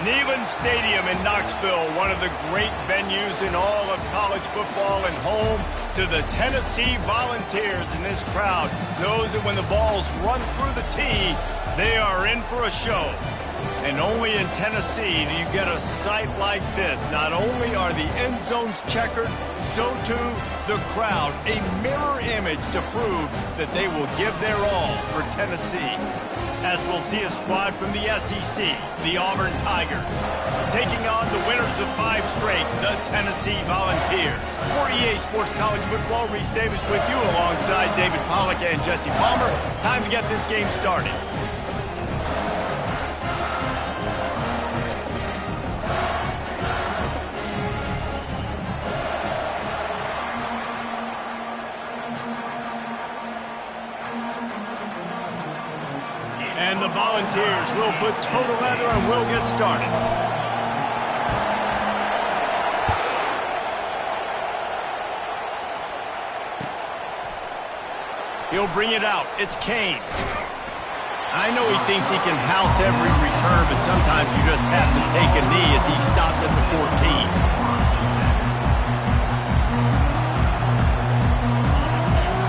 Neyland Stadium in Knoxville, one of the great venues in all of college football, and home to the Tennessee Volunteers. And this crowd knows that when the balls run through the tee, they are in for a show. And only in Tennessee do you get a sight like this. Not only are the end zones checkered, so too the crowd, a mirror image to prove that they will give their all for Tennessee. As we'll see a squad from the SEC, the Auburn Tigers, taking on the winners of 5 straight, the Tennessee Volunteers. For EA Sports College Football, Reese Davis with you alongside David Pollack and Jesse Palmer. Time to get this game started. And the Volunteers will put total leather and will get started. He'll bring it out. It's Kane. I know he thinks he can house every return, but sometimes you just have to take a knee as he stopped at the 14.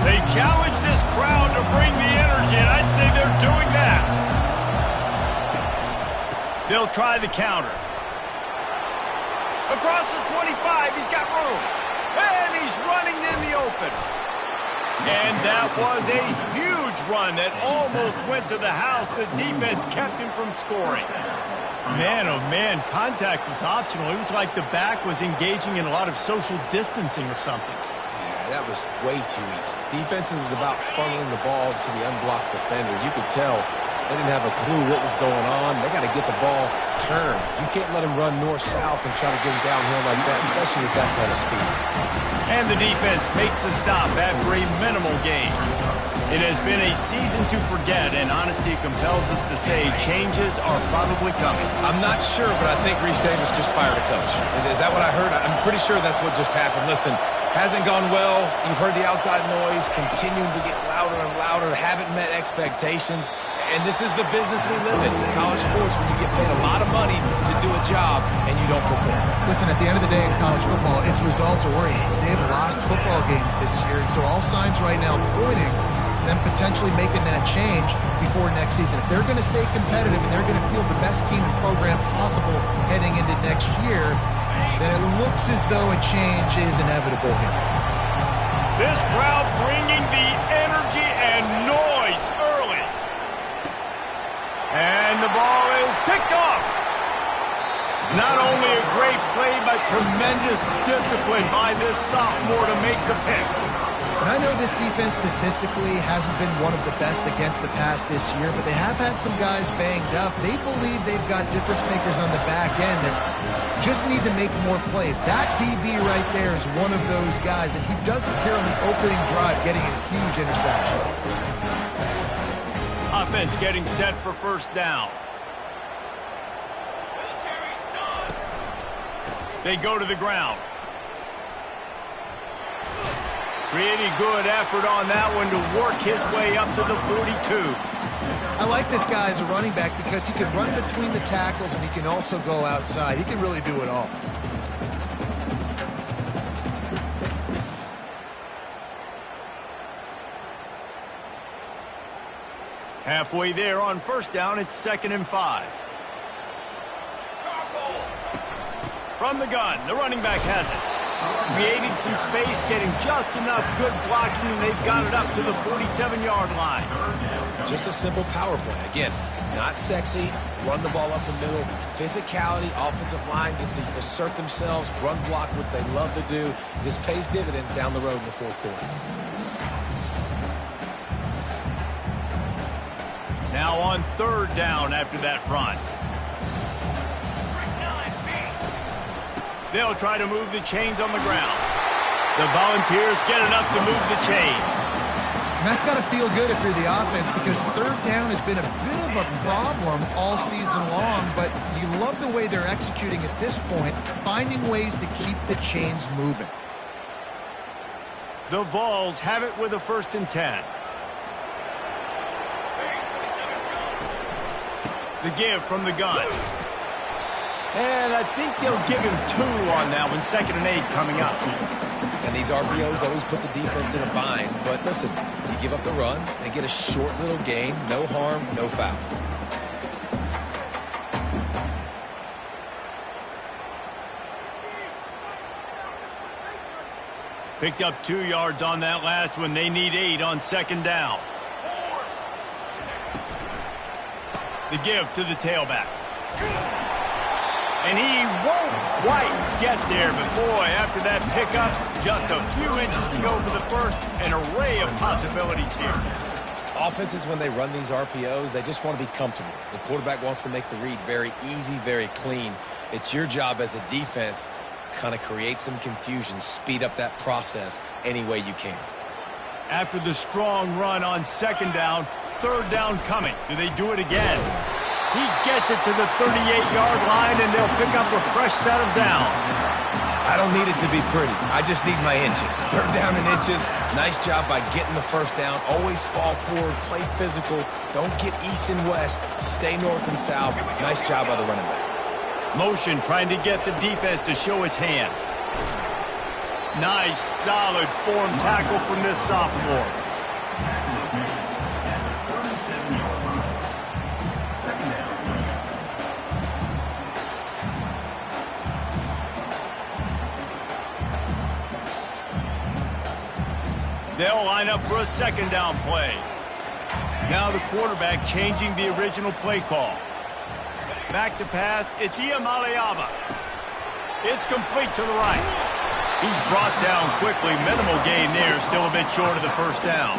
They challenge this crowd to bring the energy, and I'd say they're doing that. They'll try the counter. Across the 25, he's got room. And he's running in the open. And that was a huge run that almost went to the house. The defense kept him from scoring. Man, oh man, contact was optional. It was like the back was engaging in a lot of social distancing or something. That was way too easy. Defenses is about funneling the ball to the unblocked defender. You could tell they didn't have a clue what was going on. They got to get the ball turned. You can't let him run north-south and try to get him downhill like that, especially with that kind of speed. And the defense makes the stop after a minimal gain. It has been a season to forget, and honesty compels us to say changes are probably coming. I'm not sure, but I think Reese Davis just fired a coach. Is that what I heard? I'm pretty sure that's what just happened. Listen, hasn't gone well. You've heard the outside noise, continuing to get louder and louder, haven't met expectations. And this is the business we live in college sports, when you get paid a lot of money to do a job and you don't perform. Listen, at the end of the day in college football, it's results oriented. They have lost football games this year, and so all signs right now pointing to them potentially making that change before next season. If they're going to stay competitive and they're going to field the best team and program possible heading into next year, then it looks as though a change is inevitable here. This crowd bringing the energy and noise early. And the ball is picked off. Not only a great play, but tremendous discipline by this sophomore to make the pick. And I know this defense statistically hasn't been one of the best against the pass this year, but they have had some guys banged up. They believe they've got difference makers on the back end that just need to make more plays. That DB right there is one of those guys, and he does appear on the opening drive getting a huge interception. Offense getting set for first down. They go to the ground. Pretty good effort on that one to work his way up to the 42. I like this guy as a running back because he can run between the tackles and he can also go outside. He can really do it all. Halfway there on first down, it's 2nd and 5. From the gun, the running back has it. Creating some space, getting just enough good blocking, and they've got it up to the 47-yard line. Just a simple power play. Again, not sexy, run the ball up the middle, physicality, offensive line gets to assert themselves, run block, which they love to do. This pays dividends down the road in the fourth quarter. Now on 3rd down after that run. They'll try to move the chains on the ground. The Volunteers get enough to move the chains. And that's got to feel good if you're the offense, because 3rd down has been a bit of a problem all season long, but you love the way they're executing at this point, finding ways to keep the chains moving. The Vols have it with a 1st and 10. The give from the gun. And I think they'll give him 2 on that one, 2nd and 8 coming up. And these RPOs always put the defense in a bind. But listen, you give up the run, they get a short little gain, no harm, no foul. Picked up 2 yards on that last one. They need 8 on 2nd down. The give to the tailback. And he won't quite get there, but boy, after that pickup, just a few inches to go for the first. An array of possibilities here. Offenses, when they run these RPOs, they just want to be comfortable. The quarterback wants to make the read very easy, very clean. It's your job as a defense to kind of create some confusion, speed up that process any way you can. After the strong run on 2nd down, 3rd down coming. Do they do it again? He gets it to the 38-yard line, and they'll pick up a fresh set of downs. I don't need it to be pretty. I just need my inches. 3rd down and inches. Nice job by getting the 1st down. Always fall forward, play physical. Don't get east and west. Stay north and south. Nice job by the running back. Motion trying to get the defense to show its hand. Nice, solid form tackle from this sophomore. They'll line up for a 2nd down play. Now the quarterback changing the original play call. Back to pass, it's Ncaa. It's complete to the right. He's brought down quickly. Minimal gain there, still a bit short of the 1st down.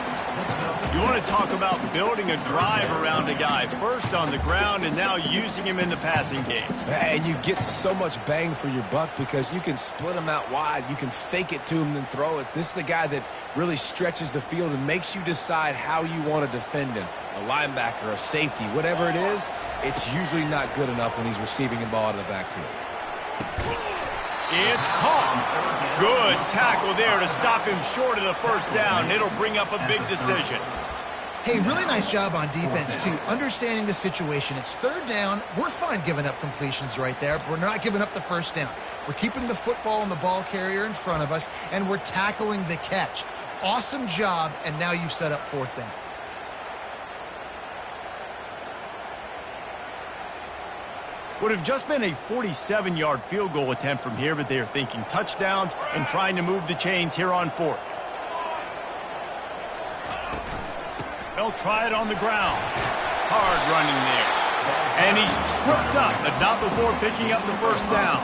You want to talk about building a drive around a guy. First on the ground and now using him in the passing game. And you get so much bang for your buck because you can split him out wide. You can fake it to him and throw it. This is the guy that really stretches the field and makes you decide how you want to defend him. A linebacker, a safety, whatever it is, it's usually not good enough when he's receiving the ball out of the backfield. It's caught. Good tackle there to stop him short of the 1st down. It'll bring up a big decision. Hey, really nice job on defense, too. Understanding the situation. It's 3rd down. We're fine giving up completions right there, but we're not giving up the 1st down. We're keeping the football and the ball carrier in front of us, and we're tackling the catch. Awesome job, and now you've set up 4th down. Would have just been a 47-yard field goal attempt from here, but they are thinking touchdowns and trying to move the chains here on 4th. They'll try it on the ground. Hard running there. And he's tripped up, but not before picking up the 1st down.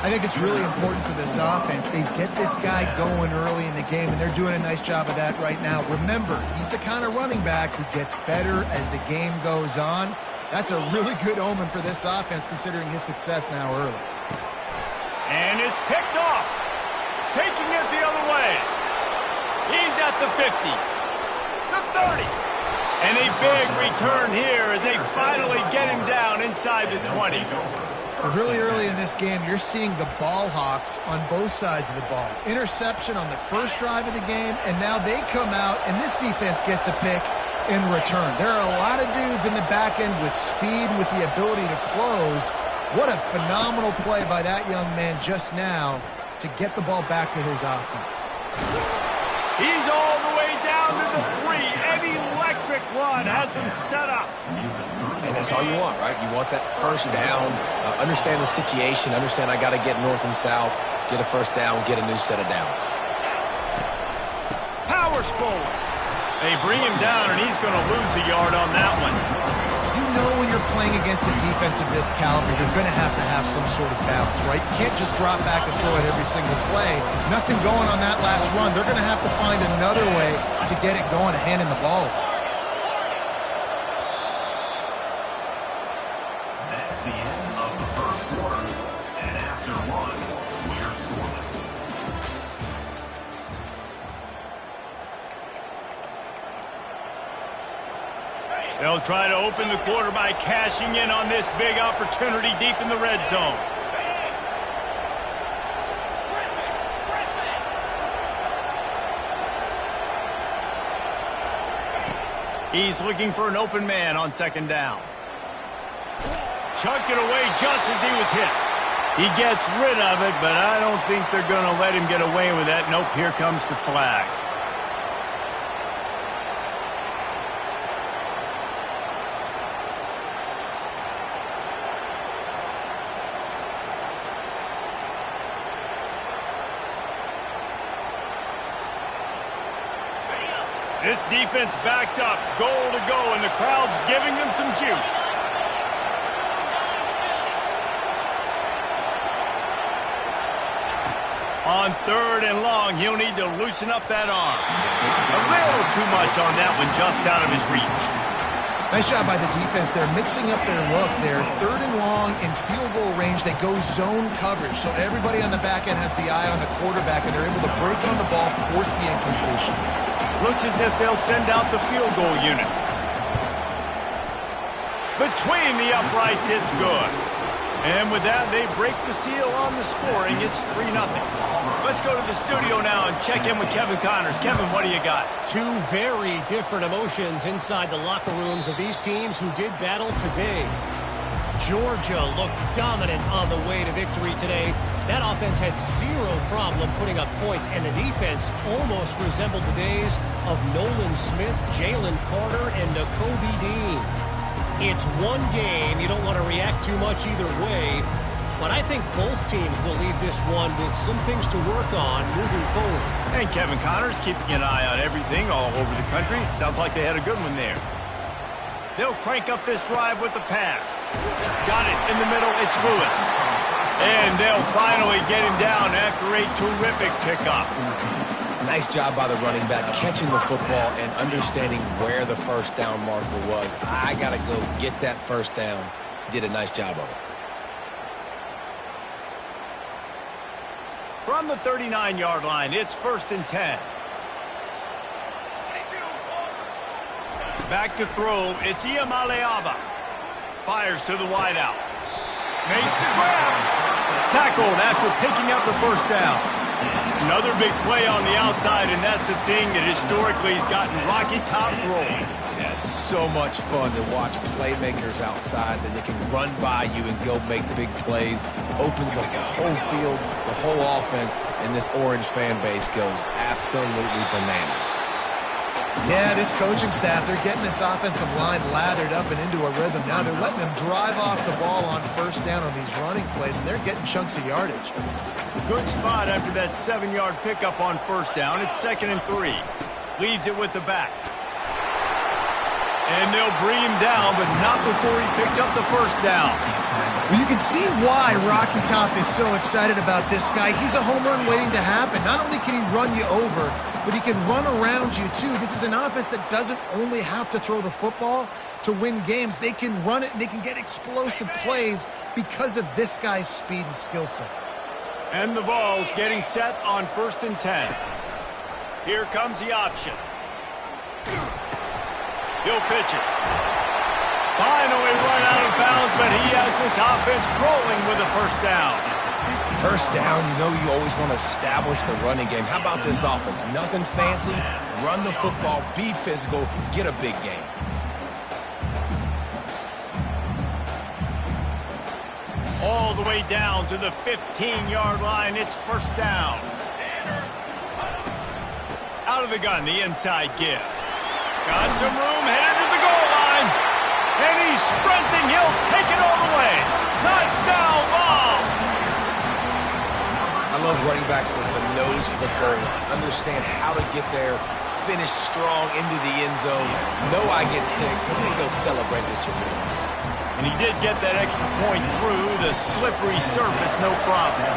I think it's really important for this offense. They get this guy going early in the game, and they're doing a nice job of that right now. Remember, he's the kind of running back who gets better as the game goes on. That's a really good omen for this offense, considering his success now early. And it's picked off. Taking it the other way. He's at the 50. The 30. And a big return here as they finally get him down inside the 20. Really early in this game, you're seeing the ball hawks on both sides of the ball. Interception on the 1st drive of the game, and now they come out, and this defense gets a pick in return. There are a lot of dudes in the back end with speed and with the ability to close. What a phenomenal play by that young man just now to get the ball back to his offense. He's all the way down to the 3. An electric run has him set up. And that's all you want, right? You want that 1st down, understand the situation, understand I got to get north and south, get a 1st down, get a new set of downs. Powers forward. They bring him down, and he's going to lose a yard on that one. You know when you're playing against a defense of this caliber, you're going to have some sort of balance, right? You can't just drop back and throw it every single play. Nothing going on that last run. They're going to have to find another way to get it going and handing the ball off. That's the end of the 1st quarter. And after 1, we're scoreless. They'll try to open the quarter by cashing in on this big opportunity deep in the red zone. He's looking for an open man on 2nd down. Chunk it away just as he was hit. He gets rid of it, but I don't think they're going to let him get away with that. Nope, here comes the flag. This defense backed up, goal to go, and the crowd's giving them some juice. On 3rd and long, he'll need to loosen up that arm. A little too much on that one, just out of his reach. Nice job by the defense. They're mixing up their look. They're 3rd and long in field goal range. They go zone coverage, so everybody on the back end has the eye on the quarterback, and they're able to break on the ball, force the incompletion. Looks as if they'll send out the field goal unit. Between the uprights, it's good. And with that, they break the seal on the scoring. It's 3-0. Let's go to the studio now and check in with Kevin Connors. Kevin, what do you got? Two very different emotions inside the locker rooms of these teams who did battle today. Georgia looked dominant on the way to victory today. That offense had zero problem putting up points, and the defense almost resembled the days of Nolan Smith, Jalen Carter, and Nakobe Dean. It's one game. You don't want to react too much either way, but I think both teams will leave this one with some things to work on moving forward. And Kevin Connors keeping an eye on everything all over the country. Sounds like they had a good one there. They'll crank up this drive with the pass. Got it in the middle. It's Lewis. And they'll finally get him down after a terrific pickup. Nice job by the running back, catching the football and understanding where the first down marker was. I got to go get that first down. He did a nice job of it. From the 39-yard line, it's 1st and 10. Back to throw, it's Iamaleava. Fires to the wideout. Makes the grab. Tackled after picking up the first down. Another big play on the outside, and that's the thing that historically has gotten Rocky Top rolling. Yeah, so much fun to watch playmakers outside that they can run by you and go make big plays. Opens up the whole field, the whole offense, and this Orange fan base goes absolutely bananas. Yeah, this coaching staff, they're getting this offensive line lathered up and into a rhythm now. They're letting them drive off the ball on first down on these running plays, and they're getting chunks of yardage. Good spot after that 7-yard pickup on first down. It's 2nd and 3. Leaves it with the back. And they'll bring him down, but not before he picks up the first down. Well, you can see why Rocky Top is so excited about this guy. He's a home run waiting to happen. Not only can he run you over, but he can run around you, too. This is an offense that doesn't only have to throw the football to win games. They can run it, and they can get explosive plays because of this guy's speed and skill set. And the ball's getting set on 1st and 10. Here comes the option. He'll pitch it. Finally run out of bounds, but he has this offense rolling with a first down. First down, you know you always want to establish the running game. How about this offense? Nothing fancy. Run the football, be physical, get a big game. All the way down to the 15-yard line. It's first down. Out of the gun, the inside give. Got some room, headed to the goal line. And he's sprinting. He'll take it all the way. Touchdown ball. I love running backs that have a nose for the goal line. Understand how to get there, finish strong into the end zone. Know I get 6, and then go celebrate with your boys. And he did get that extra point through the slippery surface, no problem.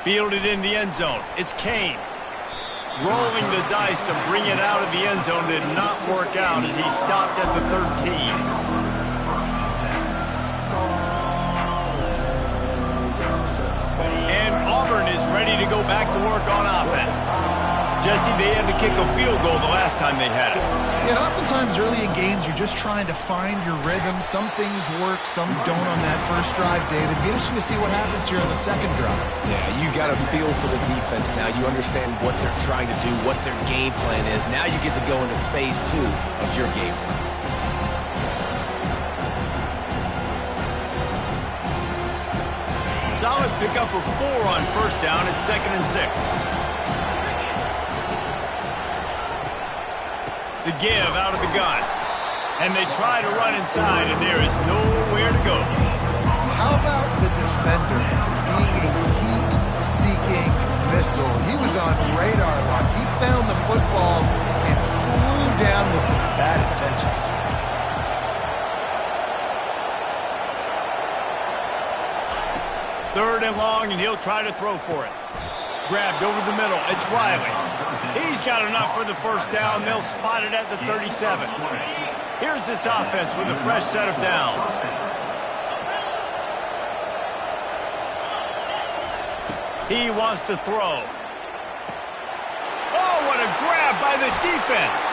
Fielded in the end zone. It's Kane. Rolling the dice to bring it out of the end zone did not work out as he stopped at the 13. And Auburn is ready to go back to work on offense. Jesse, they had to kick a field goal the last time they had it. And oftentimes early in games, you're just trying to find your rhythm. Some things work, some don't on that first drive, David. It'd be interesting to see what happens here on the second drive. Yeah, you got a feel for the defense now. You understand what they're trying to do, what their game plan is. Now you get to go into phase 2 of your game plan. Solid pickup of 4 on first down at 2nd and 6. The give out of the gun. And they try to run inside, and there is nowhere to go. How about the defender being a heat-seeking missile? He was on radar lock. He found the football and flew down with some bad intentions. Third and long, and he'll try to throw for it. Grabbed over the middle. It's Riley. He's got enough for the first down. They'll spot it at the 37. Here's this offense with a fresh set of downs. He wants to throw. Oh, what a grab by the defense.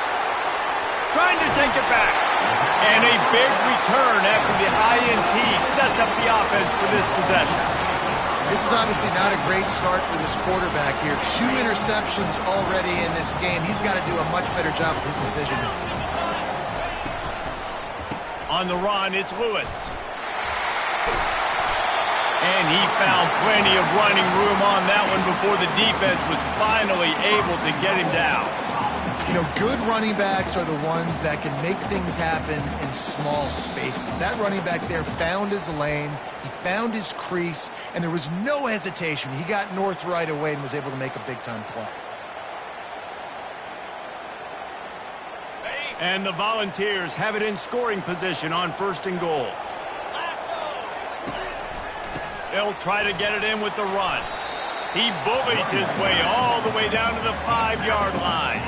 Trying to take it back. And a big return after the INT sets up the offense for this possession. This is obviously not a great start for this quarterback here. 2 interceptions already in this game. He's got to do a much better job with his decision. On the run, it's Lewis. And he found plenty of running room on that one before the defense was finally able to get him down. You know, good running backs are the ones that can make things happen in small spaces. That running back there found his lane, he found his crease, and there was no hesitation. He got north right away and was able to make a big-time play. And the Volunteers have it in scoring position on 1st and goal. They'll try to get it in with the run. He bullies his way all the way down to the 5-yard line.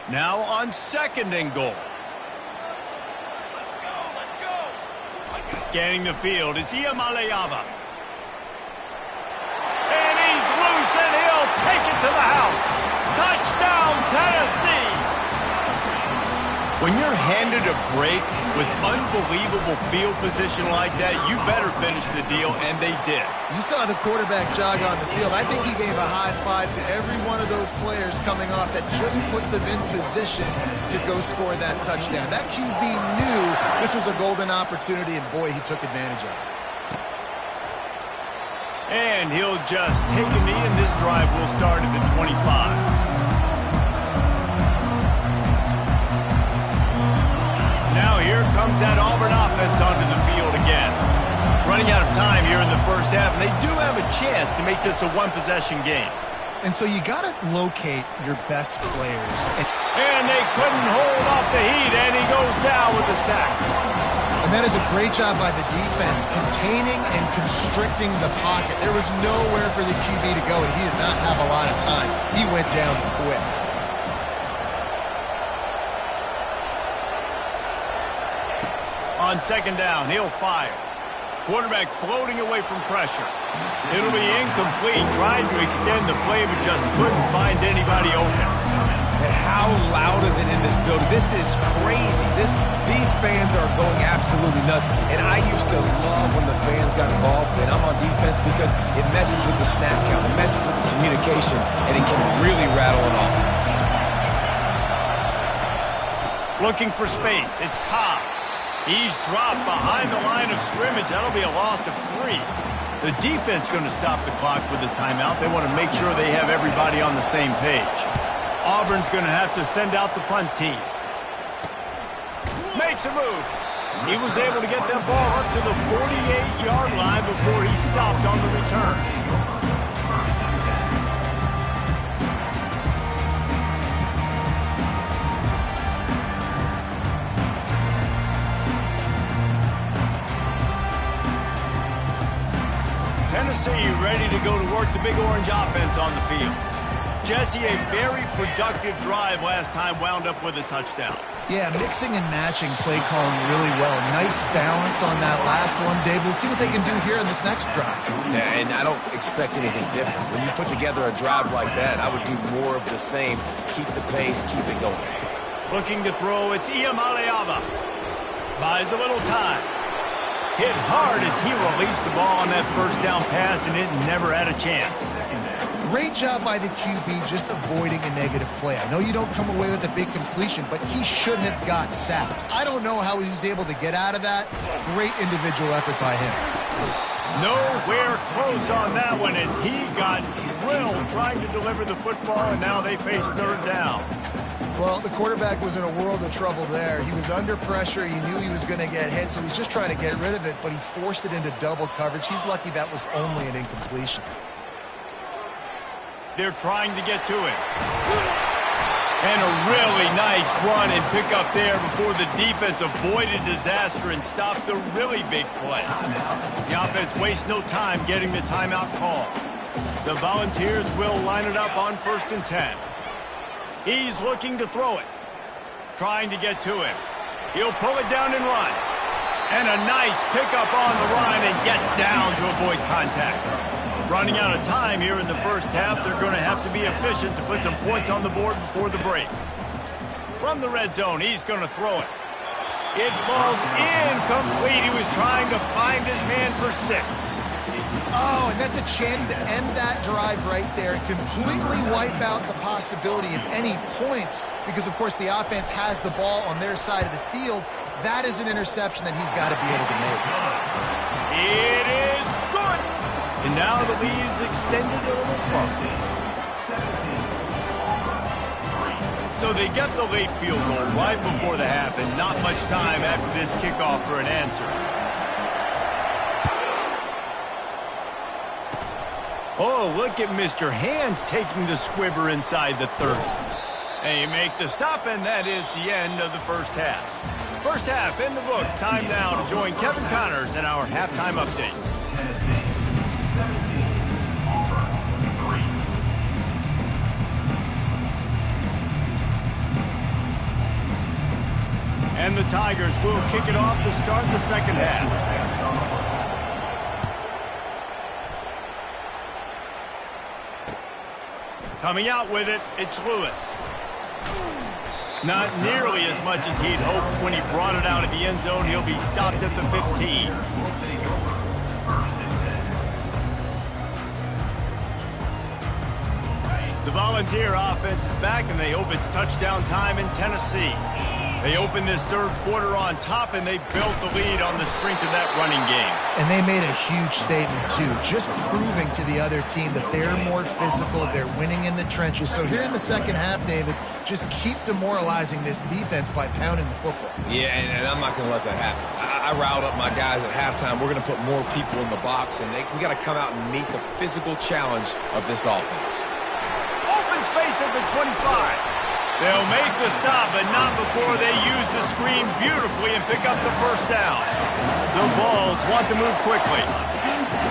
Now on 2nd and goal. Scanning the field, it's Ncaa. And he's loose, and he'll take it to the house. Touchdown, Tennessee! When you're handed a break with unbelievable field position like that, you better finish the deal, and they did. You saw the quarterback jog on the field. I think he gave a high five to every one of those players coming off that just put them in position to go score that touchdown. That QB knew this was a golden opportunity, and boy, he took advantage of it. And he'll just take a knee, and this drive will start at the 25. Now here comes that Auburn offense onto the field again. Running out of time here in the first half, and they do have a chance to make this a one-possession game. And so you got to locate your best players. And they couldn't hold off the heat, and he goes down with the sack. And that is a great job by the defense, containing and constricting the pocket. There was nowhere for the QB to go, and he did not have a lot of time. He went down quick. On 2nd down, he'll fire. Quarterback floating away from pressure. It'll be incomplete, trying to extend the play, but just couldn't find anybody open. And how loud is it in this building? This is crazy. These fans are going absolutely nuts. And I used to love when the fans got involved, and I'm on defense, because it messes with the snap count, it messes with the communication, and it can really rattle an offense. Looking for space, it's Ncaa. He's dropped behind the line of scrimmage. That'll be a loss of 3. The defense going to stop the clock with a timeout. They want to make sure they have everybody on the same page. Auburn's going to have to send out the punt team. Makes a move. He was able to get that ball up to the 48-yard line before he stopped on the return. Tennessee ready to go to work the Big Orange offense on the field. Jesse, a very productive drive last time wound up with a touchdown. Yeah, mixing and matching play calling really well. Nice balance on that last one, Dave. Let's see what they can do here in this next drive. Yeah, and I don't expect anything different. When you put together a drive like that, I would do more of the same. Keep the pace, keep it going. Looking to throw, it's Ncaa. Buys a little time. Hit hard as he released the ball on that first down pass, and it never had a chance. Great job by the QB just avoiding a negative play. I know you don't come away with a big completion, but he should have got sacked. I don't know how he was able to get out of that. Great individual effort by him. Nowhere close on that one as he got drilled trying to deliver the football, and now they face third down. Well, the quarterback was in a world of trouble there. He was under pressure. He knew he was going to get hit, so he's just trying to get rid of it, but he forced it into double coverage. He's lucky that was only an incompletion. They're trying to get to it. And a really nice run and pick up there before the defense avoided disaster and stopped the really big play. The offense wastes no time getting the timeout call. The Volunteers will line it up on 1st and 10. He's looking to throw it. Trying to get to him. He'll pull it down and run. And a nice pickup on the run and gets down to avoid contact. Running out of time here in the first half, they're going to have to be efficient to put some points on the board before the break. From the red zone, he's going to throw it. It falls incomplete. He was trying to find his man for 6. Oh, and that's a chance to end that drive right there and completely wipe out the possibility of any points because, of course, the offense has the ball on their side of the field. That is an interception that he's got to be able to make. It is good. And now the lead is extended a little further. So they get the late field goal right before the half and not much time after this kickoff for an answer. Oh, look at Mr. Hands taking the squibber inside the 30. They make the stop, and that is the end of the first half. First half in the books. Time now to join Kevin Connors in our halftime update. And the Tigers will kick it off to start the second half. Coming out with it, it's Lewis. Not nearly as much as he'd hoped when he brought it out of the end zone. He'll be stopped at the 15. The Volunteer offense is back, and they hope it's touchdown time in Tennessee. They opened this third quarter on top, and they built the lead on the strength of that running game. And they made a huge statement, too, just proving to the other team that they're more physical, they're winning in the trenches. So here in the second half, David, just keep demoralizing this defense by pounding the football. Yeah, and I'm not going to let that happen. I riled up my guys at halftime. We're going to put more people in the box, and we got to come out and meet the physical challenge of this offense. Open space at the 25. They'll make the stop, but not before they use the screen beautifully and pick up the first down. The Vols want to move quickly.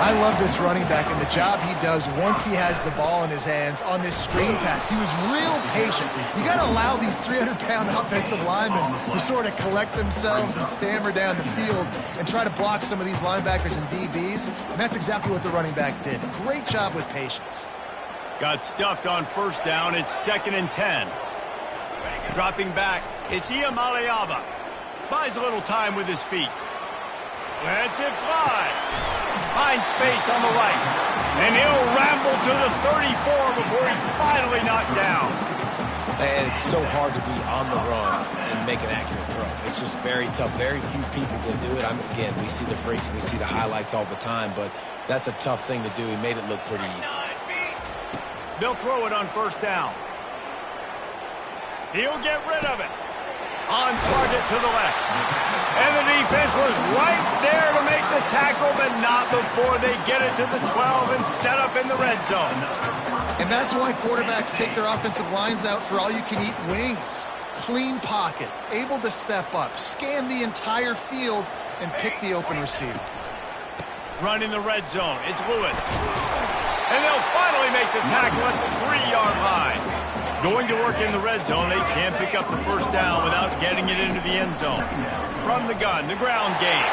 I love this running back and the job he does once he has the ball in his hands on this screen pass. He was real patient. You got to allow these 300-pound offensive linemen to sort of collect themselves and stammer down the field and try to block some of these linebackers and DBs. And that's exactly what the running back did. Great job with patience. Got stuffed on first down. It's 2nd and 10. Dropping back, it's Ncaa. Buys a little time with his feet. Lets it fly. Finds space on the right. And he'll ramble to the 34 before he's finally knocked down. And it's so hard to be on the run and make an accurate throw. It's just very tough. Very few people can do it. Again, we see the freaks, we see the highlights all the time, but that's a tough thing to do. He made it look pretty easy. They'll throw it on first down. He'll get rid of it. On target to the left. And the defense was right there to make the tackle, but not before they get it to the 12 and set up in the red zone. And that's why quarterbacks take their offensive lines out for all-you-can-eat wings. Clean pocket, able to step up, scan the entire field, and pick the open receiver. Run in the red zone. It's Lewis. And they'll finally make the tackle at the 3-yard line. Going to work in the red zone, they can't pick up the first down without getting it into the end zone. From the gun, the ground game.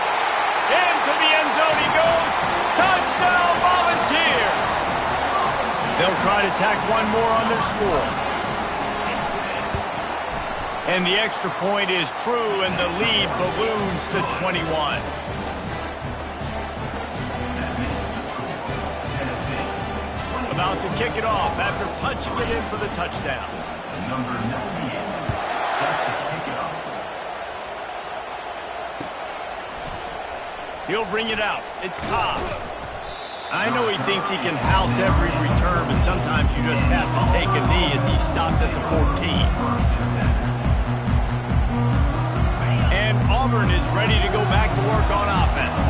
Into the end zone he goes. Touchdown, Volunteers! They'll try to tack one more on their score. And the extra point is true, and the lead balloons to 21. About to kick it off after punching it in for the touchdown. Number 98, set to kick it off. He'll bring it out. It's Ncaa. I know he thinks he can house every return, but sometimes you just have to take a knee as he stopped at the 14. And Auburn is ready to go back to work on offense.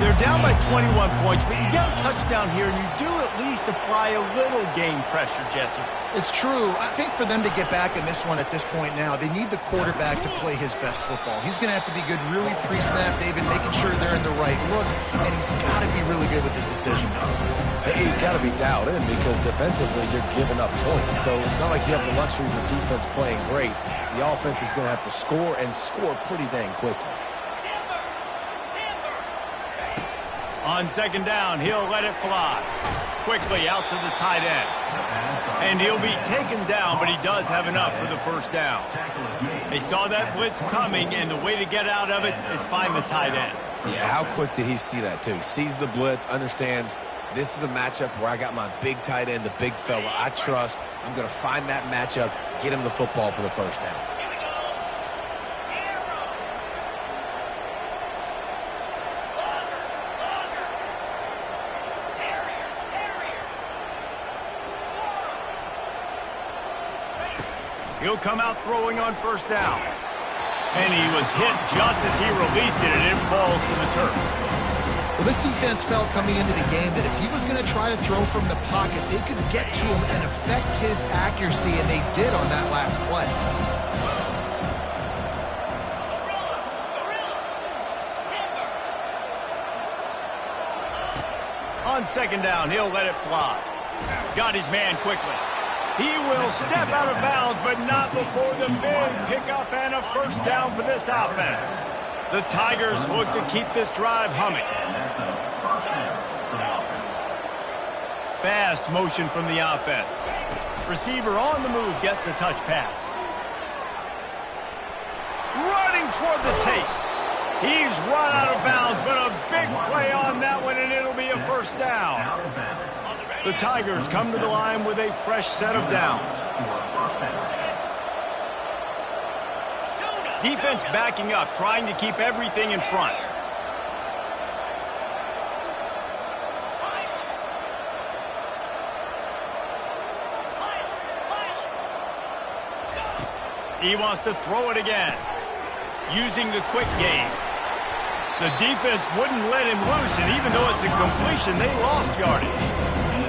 They're down by 21 points, but you get a touchdown here, and you do at least apply a little game pressure, Jesse. It's true. I think for them to get back in this one at this point now, they need the quarterback to play his best football. He's going to have to be good really pre-snap, David, making sure they're in the right looks, and he's got to be really good with his decision. He's got to be dialed in because defensively you're giving up points. So it's not like you have the luxury of your defense playing great. The offense is going to have to score and score pretty dang quickly. On second down, he'll let it fly. Quickly out to the tight end. And he'll be taken down, but he does have enough for the first down. They saw that blitz coming, and the way to get out of it is find the tight end. Yeah, how quick did he see that, too? Sees the blitz, understands this is a matchup where I got my big tight end, the big fella I trust. I'm going to find that matchup, get him the football for the first down. He'll come out throwing on first down. And he was hit just as he released it, and it falls to the turf. Well, this defense felt coming into the game that if he was going to try to throw from the pocket, they could get to him and affect his accuracy, and they did on that last play. On second down, he'll let it fly. Got his man quickly. He will step out of bounds, but not before the big pickup and a first down for this offense. The Tigers look to keep this drive humming. Fast motion from the offense. Receiver on the move gets the touch pass. Running toward the tape. He's run out of bounds, but a big play on that one, and it'll be a first down. The Tigers come to the line with a fresh set of downs. Defense backing up, trying to keep everything in front. He wants to throw it again. Using the quick game. The defense wouldn't let him loose, and even though it's a completion, they lost yardage.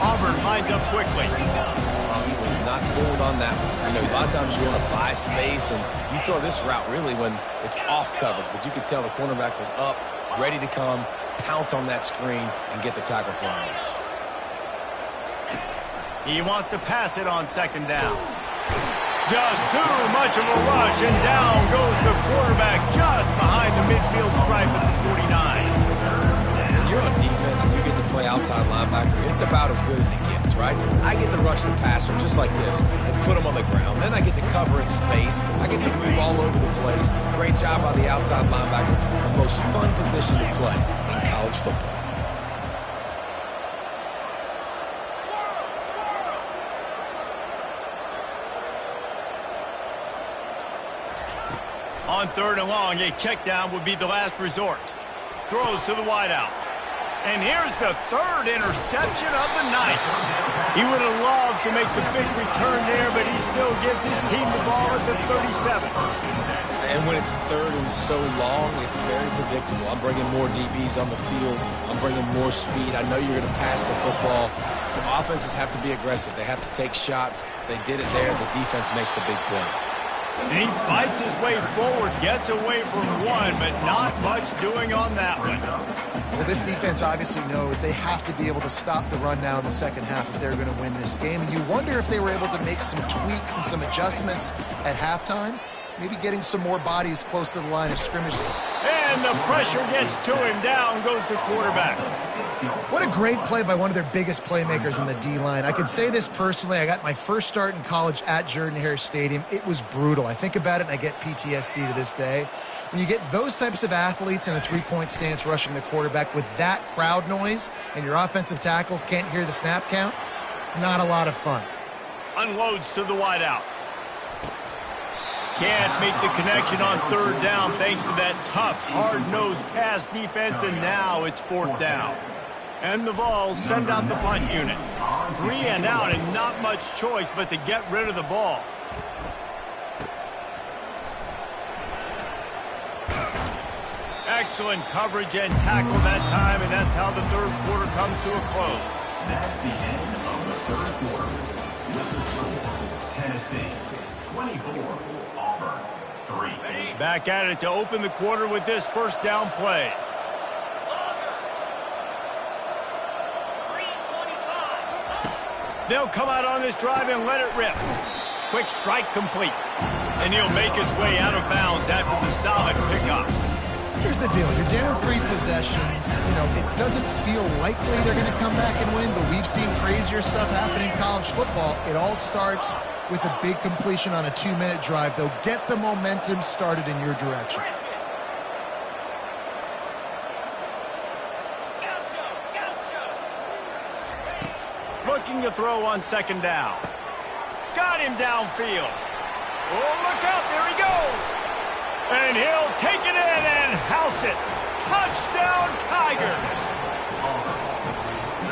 Auburn lines up quickly. He was not fooled on that one. You know, a lot of times you want to buy space, and you throw this route really when it's off coverage. But you could tell the cornerback was up, ready to come, pounce on that screen, and get the tackle for a miss. He wants to pass it on second down. Just too much of a rush, and down goes the quarterback just behind the midfield stripe at the 49. When you're on defense and you get to play outside linebacker, it's about as good as it gets, right? I get to rush the passer just like this and put him on the ground. Then I get to cover in space. I get to move all over the place. Great job by the outside linebacker. The most fun position to play in college football. On third and long, a check down would be the last resort. Throws to the wideout. And here's the third interception of the night. He would have loved to make the big return there, but he still gives his team the ball at the 37. And when it's third and so long, it's very predictable. I'm bringing more DBs on the field. I'm bringing more speed. I know you're going to pass the football. The offenses have to be aggressive. They have to take shots. They did it there. The defense makes the big play. And he fights his way forward, gets away from one, but not much doing on that one. Well, this defense obviously knows they have to be able to stop the run now in the second half if they're going to win this game. And you wonder if they were able to make some tweaks and some adjustments at halftime, maybe getting some more bodies close to the line of scrimmage. And the pressure gets to him. Down goes the quarterback. What a great play by one of their biggest playmakers in the D-line. I can say this personally. I got my first start in college at Jordan-Hare Stadium. It was brutal. I think about it and I get PTSD to this day. When you get those types of athletes in a three-point stance rushing the quarterback with that crowd noise and your offensive tackles can't hear the snap count, it's not a lot of fun. Unloads to the wideout. Can't make the connection on third down thanks to that tough, hard-nosed pass defense, and now it's fourth down. And the Vols send out the punt unit. 3 and out, and not much choice but to get rid of the ball. Excellent coverage and tackle that time, and that's how the third quarter comes to a close. That's the end of the third quarter. With the score, Tennessee 24, Auburn 3. Back at it to open the quarter with this first down play. They'll come out on this drive and let it rip. Quick strike complete. And he'll make his way out of bounds after the solid pickup. Here's the deal. You're down 3 possessions. You know, it doesn't feel likely they're going to come back and win, but we've seen crazier stuff happen in college football. It all starts with a big completion on a 2-minute drive. They'll get the momentum started in your direction. Looking to throw on second down. Got him downfield. Oh, look out. There he goes. And he'll take it in and house it. Touchdown, Tigers.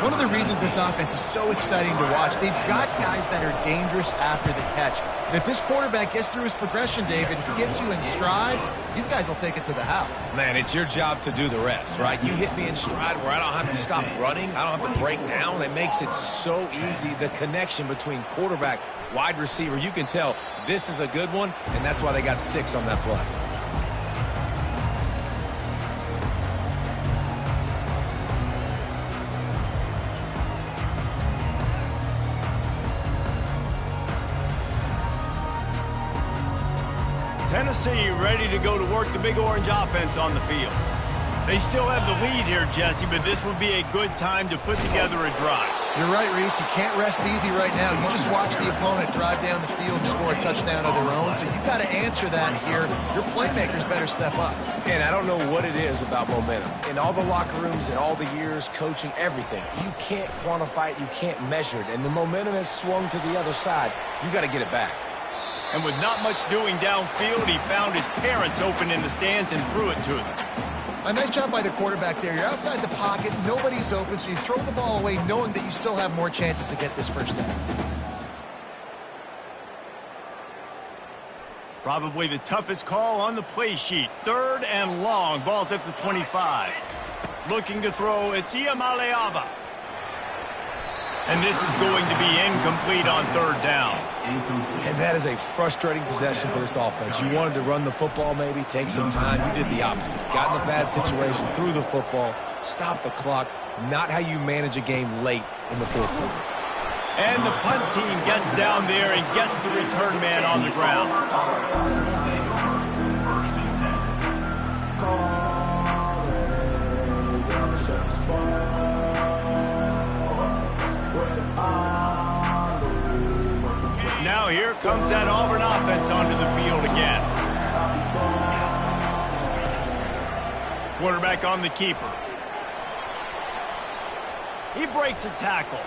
One of the reasons this offense is so exciting to watch, they've got guys that are dangerous after the catch. And if this quarterback gets through his progression, David, he gets you in stride, these guys will take it to the house. Man, it's your job to do the rest, right? You hit me in stride where I don't have to stop running. I don't have to break down. It makes it so easy. The connection between quarterback, wide receiver, you can tell this is a good one, and that's why they got 6 on that play. Tennessee ready to go to work the Big Orange offense on the field. They still have the lead here, Jesse, but this would be a good time to put together a drive. You're right, Reese. You can't rest easy right now. You just watch the opponent drive down the field and score a touchdown of their own, so you've got to answer that here. Your playmakers better step up. And I don't know what it is about momentum. In all the locker rooms, in all the years, coaching, everything, you can't quantify it, you can't measure it, and the momentum has swung to the other side. You got to get it back. And with not much doing downfield, he found his parents open in the stands and threw it to them. A nice job by the quarterback there. You're outside the pocket, nobody's open, so you throw the ball away knowing that you still have more chances to get this first down. Probably the toughest call on the play sheet. 3rd and long. Ball's at the 25. Looking to throw, it's Ncaa. And this is going to be incomplete on 3rd down. And that is a frustrating possession for this offense. You wanted to run the football maybe, take some time. You did the opposite. Got in a bad situation, threw the football, stopped the clock. Not how you manage a game late in the 4th quarter. And the punt team gets down there and gets the return man on the ground. Now here comes that Auburn offense onto the field again. Quarterback on the keeper. He breaks a tackle.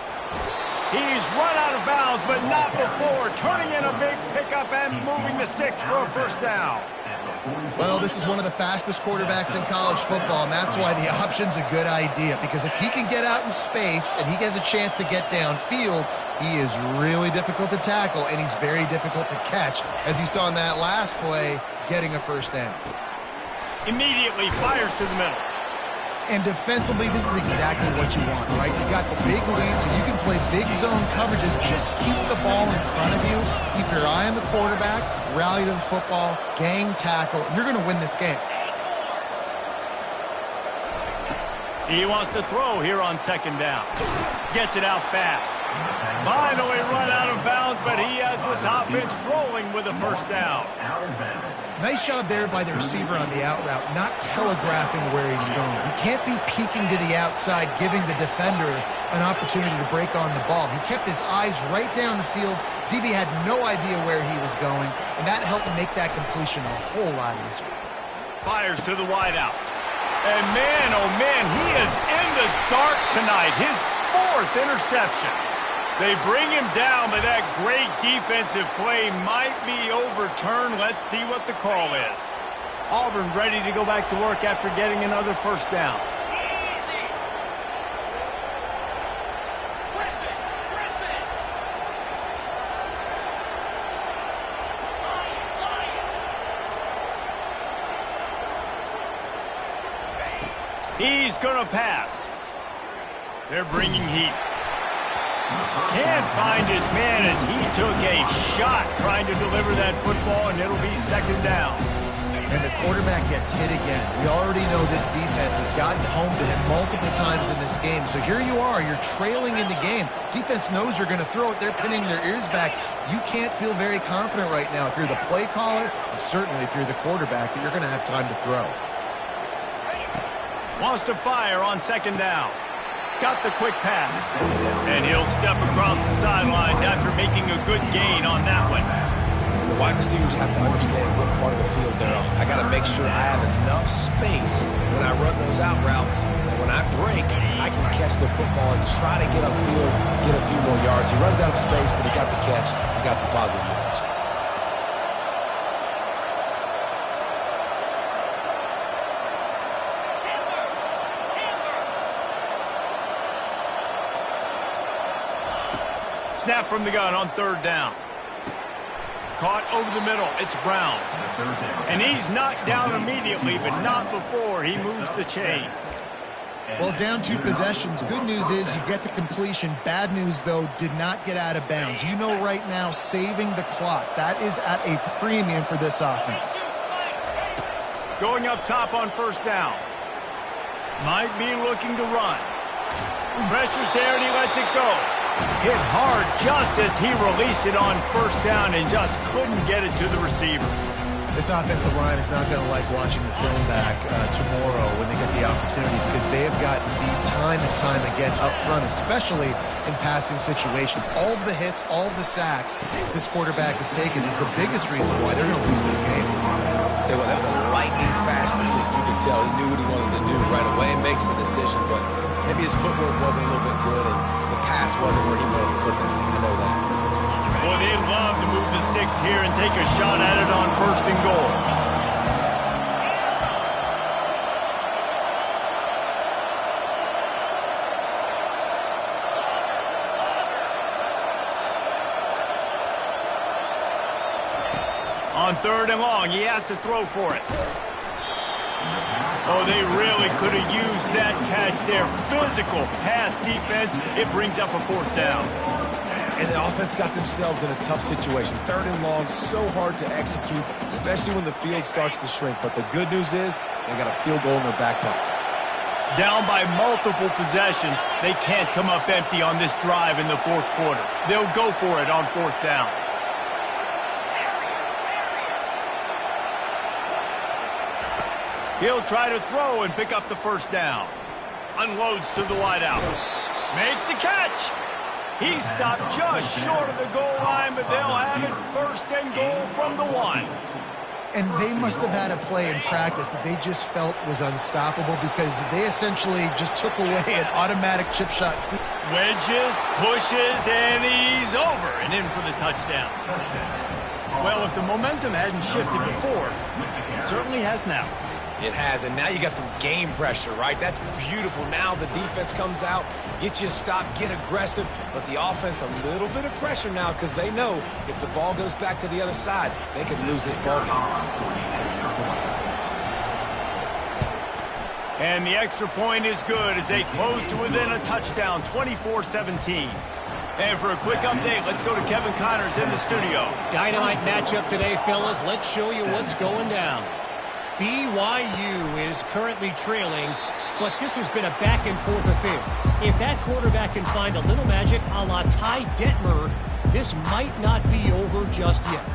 He's run out of bounds, but not before turning in a big pickup and moving the sticks for a first down. Well, this is one of the fastest quarterbacks in college football, and that's why the option's a good idea, because if he can get out in space and he has a chance to get downfield, he is really difficult to tackle, and he's very difficult to catch, as you saw in that last play, getting a first down. Immediately fires to the middle. And defensively, this is exactly what you want, right? You got the big lead, so you can play big zone coverages. Just keep the ball in front of you. Keep your eye on the quarterback. Rally to the football. Gang tackle. You're going to win this game. He wants to throw here on second down. Gets it out fast. Finally run out of bounds, but he has this offense rolling with a first down. Nice job there by the receiver on the out route, not telegraphing where he's going. He can't be peeking to the outside, giving the defender an opportunity to break on the ball. He kept his eyes right down the field. DB had no idea where he was going, and that helped make that completion a whole lot easier. Fires to the wideout. And man, oh man, he is in the dark tonight. His 4th interception. They bring him down, but that great defensive play might be overturned. Let's see what the call is. Auburn ready to go back to work after getting another first down. He's going to pass. They're bringing heat. Can't find his man as he took a shot trying to deliver that football, and it'll be second down. And the quarterback gets hit again. We already know this defense has gotten home to him multiple times in this game. So here you are. You're trailing in the game. Defense knows you're going to throw it. They're pinning their ears back. You can't feel very confident right now if you're the play caller, and certainly if you're the quarterback, that you're going to have time to throw. Wants to fire on second down. Got the quick pass. And he'll step across the sidelines after making a good gain on that one. The wide receivers have to understand what part of the field they're on. I got to make sure I have enough space when I run those out routes. And when I break, I can catch the football and try to get upfield, get a few more yards. He runs out of space, but he got the catch and got some positive yards. Snap from the gun on third down. Caught over the middle. It's Brown. And he's knocked down immediately, but not before he moves the chains. Well, down 2 possessions. Good news is you get the completion. Bad news, though, did not get out of bounds. You know right now, saving the clock. That is at a premium for this offense. Going up top on first down. Might be looking to run. Pressure's there, and he lets it go. Hit hard just as he released it on first down and just couldn't get it to the receiver. This offensive line is not going to like watching the film back tomorrow when they get the opportunity, because they have gotten beat time and time again up front, especially in passing situations. All of the hits, all of the sacks this quarterback has taken is the biggest reason why they're going to lose this game. Tell you what, that was a lightning fast decision. You could tell he knew what he wanted to do right away and makes the decision, but maybe his footwork wasn't a little bit good and the pass wasn't where he wanted to put that thing. I know that. Well, they'd love to move the sticks here and take a shot at it on first and goal. On third and long, he has to throw for it. Oh, they really could have used that catch there. Physical pass defense. It brings up a fourth down. And the offense got themselves in a tough situation. Third and long, so hard to execute, especially when the field starts to shrink. But the good news is they got a field goal in their back pocket. Down by multiple possessions, they can't come up empty on this drive in the fourth quarter. They'll go for it on fourth down. He'll try to throw and pick up the first down. Unloads to the wideout. Makes the catch. He stopped just short of the goal line, but they'll have it first and goal from the 1. And they must have had a play in practice that they just felt was unstoppable, because they essentially just took away an automatic chip shot. Wedges, pushes, and he's over and in for the touchdown. Well, if the momentum hadn't shifted before, it certainly has now. It has, and now you got some game pressure, right? That's beautiful. Now the defense comes out, get you a stop, get aggressive, but the offense a little bit of pressure now, because they know if the ball goes back to the other side, they could lose this ball game. And the extra point is good as they close to within a touchdown, 24-17. And for a quick update, let's go to Kevin Connors in the studio. Dynamite matchup today, fellas. Let's show you what's going down. BYU is currently trailing, but this has been a back-and-forth affair. If that quarterback can find a little magic a la Ty Detmer, this might not be over just yet.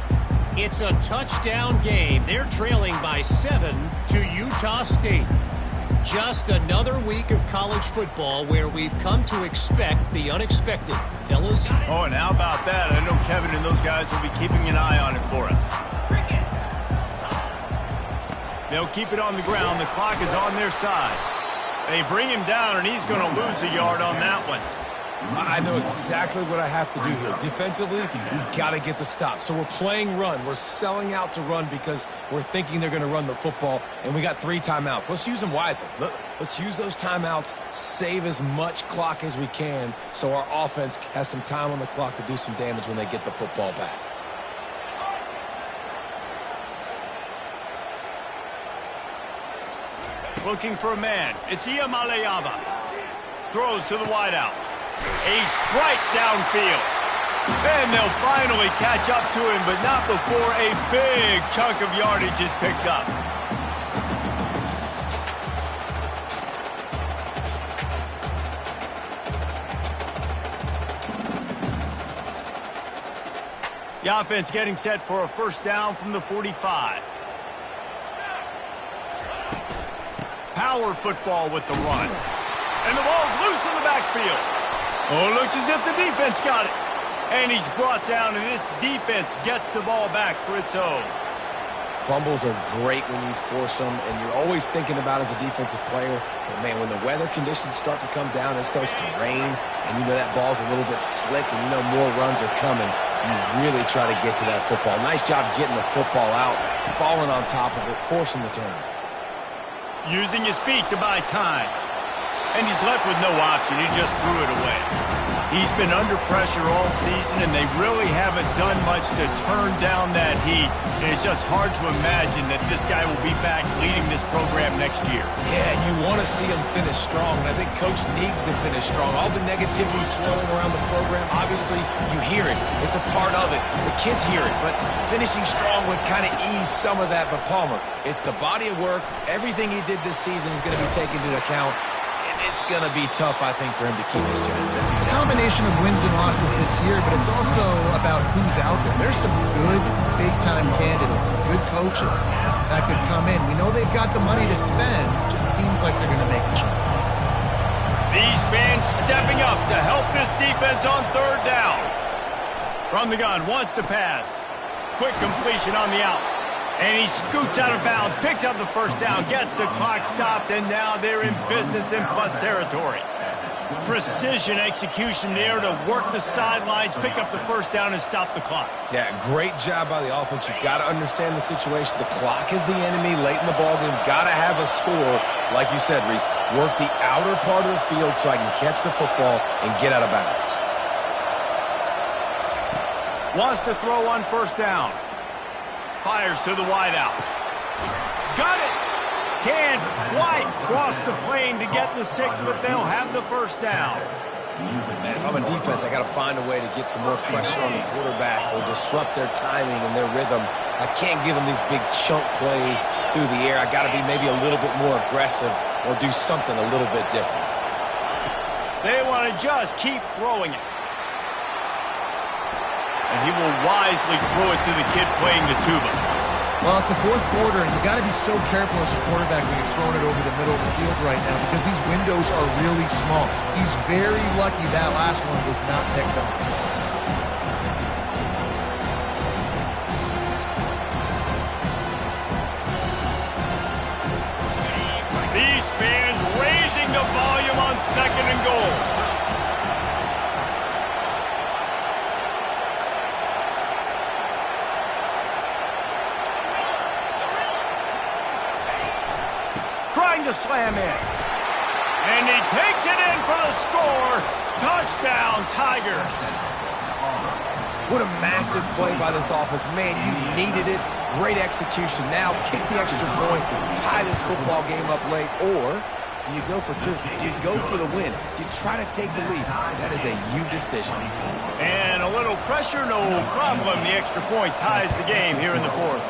It's a touchdown game. They're trailing by 7 to Utah State. Just another week of college football where we've come to expect the unexpected. Fellas? Oh, and how about that? I know Kevin and those guys will be keeping an eye on it for us. They'll keep it on the ground. The clock is on their side. They bring him down, and he's going to lose a yard on that one. I know exactly what I have to do here. Defensively, we've got to get the stop. So we're playing run. We're selling out to run because we're thinking they're going to run the football, and we got 3 timeouts. Let's use them wisely. Let's use those timeouts, save as much clock as we can so our offense has some time on the clock to do some damage when they get the football back. Looking for a man. It's Ncaa. Throws to the wideout. A strike downfield. Then they'll finally catch up to him, but not before a big chunk of yardage is picked up. The offense getting set for a first down from the 45. Power football with the run. And the ball's loose in the backfield. Oh, looks as if the defense got it. And he's brought down, and this defense gets the ball back for its own. Fumbles are great when you force them, and you're always thinking about as a defensive player, but man, when the weather conditions start to come down, it starts to rain, and you know that ball's a little bit slick, and you know more runs are coming. You really try to get to that football. Nice job getting the football out, falling on top of it, forcing the turn. Using his feet to buy time. And he's left with no option. He just threw it away. He's been under pressure all season, and they really haven't done much to turn down that heat. And it's just hard to imagine that this guy will be back leading this program next year. Yeah, you want to see him finish strong, and I think Coach needs to finish strong. All the negativity swirling around the program, obviously, you hear it. It's a part of it. The kids hear it, but finishing strong would kind of ease some of that. But Palmer, it's the body of work. Everything he did this season is going to be taken into account. It's going to be tough, I think, for him to keep his job. It's a combination of wins and losses this year, but it's also about who's out there. There's some good, big-time candidates, some good coaches that could come in. We know they've got the money to spend. It just seems like they're going to make a change. These fans stepping up to help this defense on third down. From the gun, wants to pass. Quick completion on the out. And he scoots out of bounds, picks up the first down, gets the clock stopped, and now they're in business in plus territory. Precision execution there to work the sidelines, pick up the first down, and stop the clock. Yeah, great job by the offense. You got to understand the situation. The clock is the enemy late in the ballgame. Got to have a score. Like you said, Reese, work the outer part of the field so I can catch the football and get out of bounds. Wants to throw on first down. Fires to the wideout. Got it! Can't quite cross the plane to get the 6, but they'll have the first down. Man, if I'm a defense, I got to find a way to get some more pressure on the quarterback or disrupt their timing and their rhythm. I can't give them these big chunk plays through the air. I got to be maybe a little bit more aggressive or do something a little bit different. They want to just keep throwing it. And he will wisely throw it to the kid playing the tuba. Well, it's the fourth quarter, and you got to be so careful as a quarterback when you're throwing it over the middle of the field right now because these windows are really small. He's very lucky that last one was not picked up. These fans raising the volume on second and goal. Trying to slam in. And he takes it in for the score. Touchdown, Tigers. What a massive play by this offense. Man, you needed it. Great execution. Now kick the extra point, tie this football game up late, or Do you go for two? Do you go for the win? Do you try to take the lead? That is a you decision. And a little pressure, no problem. The extra point ties the game here in the fourth.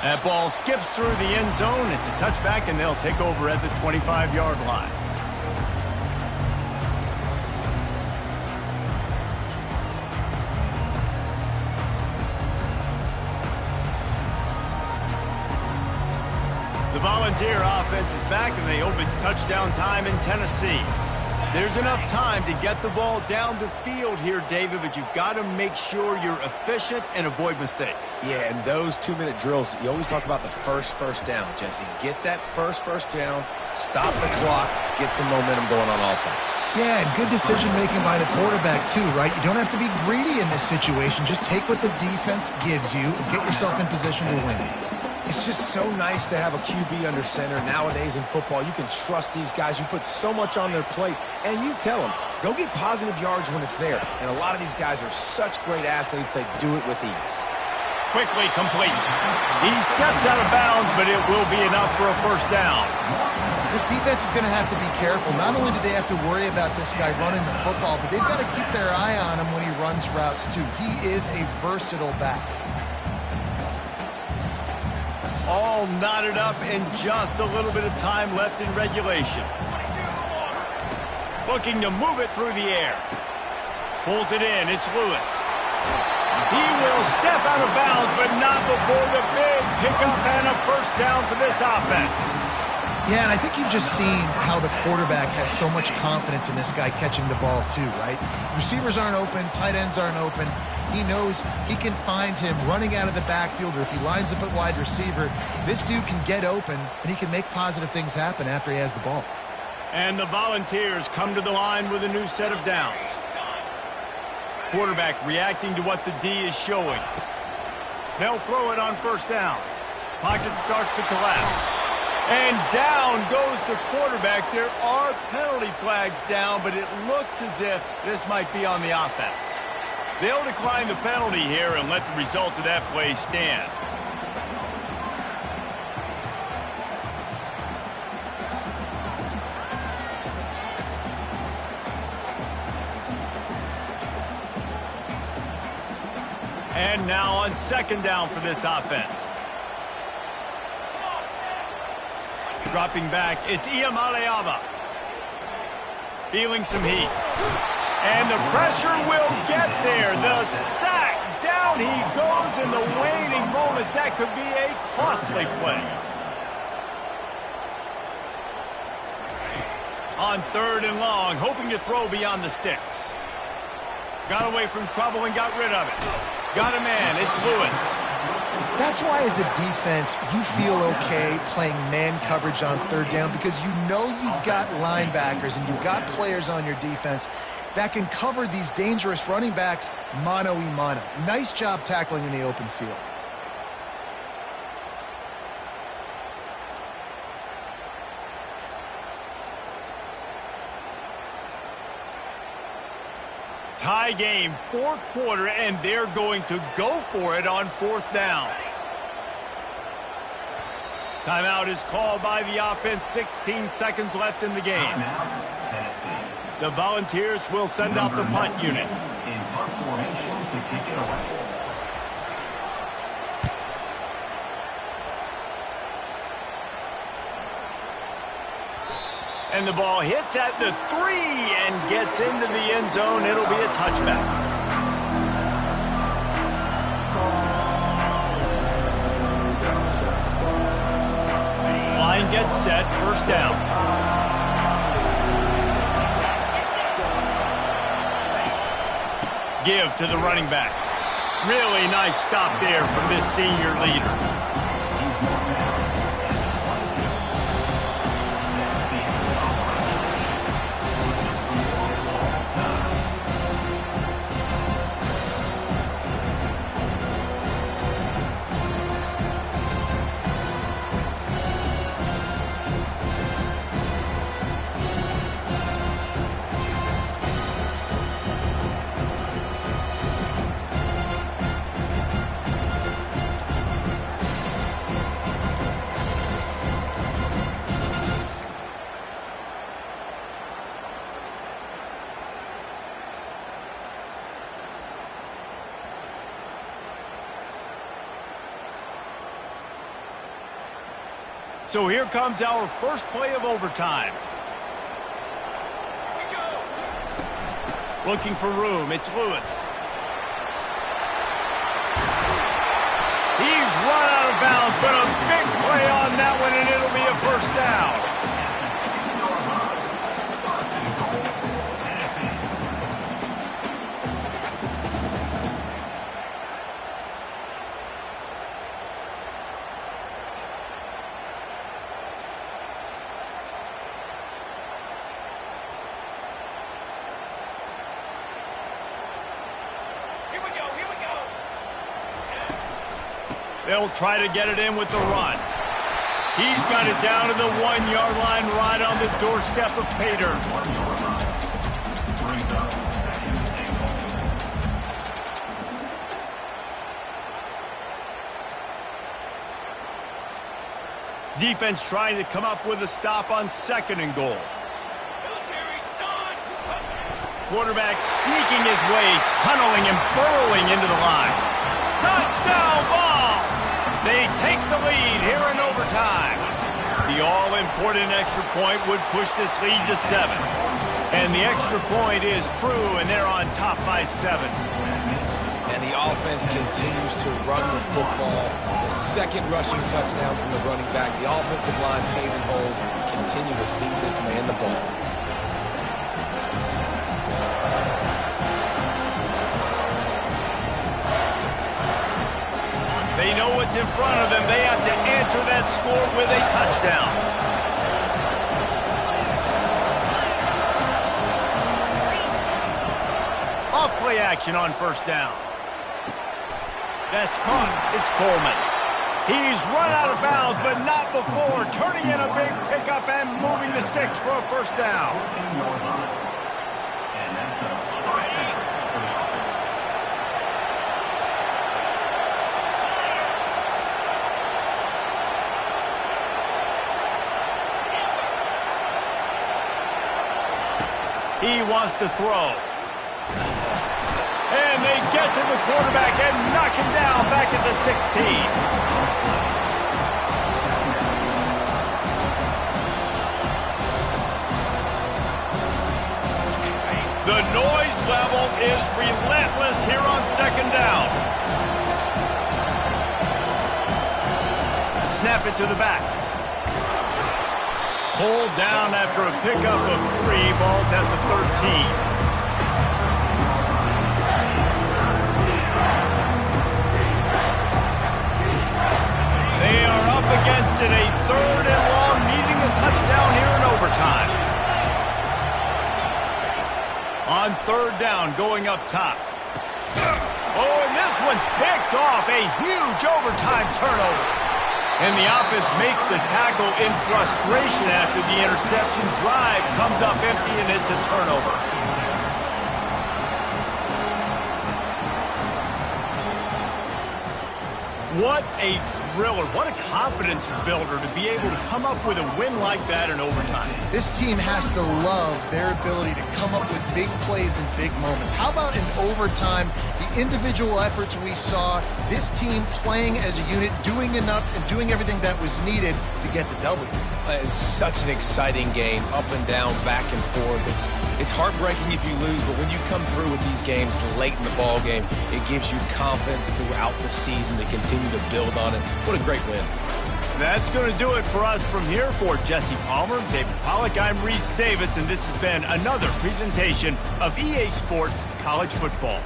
That ball skips through the end zone. It's a touchback, and they'll take over at the 25-yard line. The Volunteer offense is back, and they hope it's touchdown time in Tennessee. There's enough time to get the ball down the field here, David, but you've got to make sure you're efficient and avoid mistakes. Yeah, and those 2-minute drills, you always talk about the first down, Jesse. Get that first down, stop the clock, get some momentum going on offense. Yeah, and good decision-making by the quarterback, too, right? You don't have to be greedy in this situation. Just take what the defense gives you and get yourself in position to win. It's just so nice to have a QB under center nowadays in football. You can trust these guys. You put so much on their plate, and you tell them, go get positive yards when it's there. And a lot of these guys are such great athletes, they do it with ease. Quickly complete. He steps out of bounds, but it will be enough for a first down. This defense is going to have to be careful. Not only do they have to worry about this guy running the football, but they've got to keep their eye on him when he runs routes, too. He is a versatile back. All knotted up and just a little bit of time left in regulation. Looking to move it through the air. Pulls it in. It's Lewis. He will step out of bounds, but not before the big pickup and a first down for this offense. Yeah, and I think you've just seen how the quarterback has so much confidence in this guy catching the ball too, right? Receivers aren't open, tight ends aren't open. He knows he can find him running out of the backfield, or if he lines up at wide receiver, this dude can get open, and he can make positive things happen after he has the ball. And the Volunteers come to the line with a new set of downs. Quarterback reacting to what the D is showing. They'll throw it on first down. Pocket starts to collapse. And down goes the quarterback. There are penalty flags down, but it looks as if this might be on the offense. They'll decline the penalty here and let the result of that play stand. And now on second down for this offense. Dropping back, it's Ncaa. Feeling some heat. And the pressure will get there. The sack. Down he goes in the waning moments. That could be a costly play. On third and long, hoping to throw beyond the sticks. Got away from trouble and got rid of it. Got a man. It's Lewis. That's why, as a defense, you feel okay playing man coverage on third down, because you know you've got linebackers and you've got players on your defense that can cover these dangerous running backs mano-a-mano. Nice job tackling in the open field. Tie game, fourth quarter, and they're going to go for it on fourth down. Timeout is called by the offense. 16 seconds left in the game. The Volunteers will send out the punt unit. In punt formation to kick it away. And the ball hits at the 3 and gets into the end zone. It'll be a touchback. Line gets set, first down. Give to the running back. Really nice stop there from this senior leader. So here comes our first play of overtime. Looking for room. It's Lewis. He's run out of bounds, but a big play on that one, and it'll be a first down. They'll try to get it in with the run. He's got it down to the 1-yard line right on the doorstep of Pater. Defense trying to come up with a stop on 2nd and goal. Quarterback sneaking his way, tunneling and burrowing into the line. Touchdown ball! They take the lead here in overtime. The all-important extra point would push this lead to 7. And the extra point is true, and they're on top by 7. And the offense continues to run the football. The second rushing touchdown from the running back. The offensive line paving holes. Continue to feed this man the ball. They know what's in front of them. They have to answer that score with a touchdown. Off play action on first down. That's caught. It's Coleman. He's run out of bounds, but not before. Turning in a big pickup and moving the sticks for a first down. He wants to throw. And they get to the quarterback and knock him down back at the 16. The noise level is relentless here on 2nd down. Snap it to the back. Pulled down after a pickup of 3. Ball's at the 13. They are up against it. A 3rd and long, needing a touchdown here in overtime. On 3rd down, going up top. Oh, and this one's picked off. A huge overtime turnover. And the offense makes the tackle in frustration after the interception. Drive comes up empty, and it's a turnover. What a thriller. What a confidence builder to be able to come up with a win like that in overtime. This team has to love their ability to come up with big plays and big moments. How about in overtime, the individual efforts we saw, this team playing as a unit, doing enough and doing everything that was needed to get the W. It's such an exciting game, up and down, back and forth. It's heartbreaking if you lose, but when you come through with these games late in the ball game, it gives you confidence throughout the season to continue to build on it. What a great win. That's going to do it for us from here. For Jesse Palmer, David Pollack, I'm Reese Davis, and this has been another presentation of EA Sports College Football.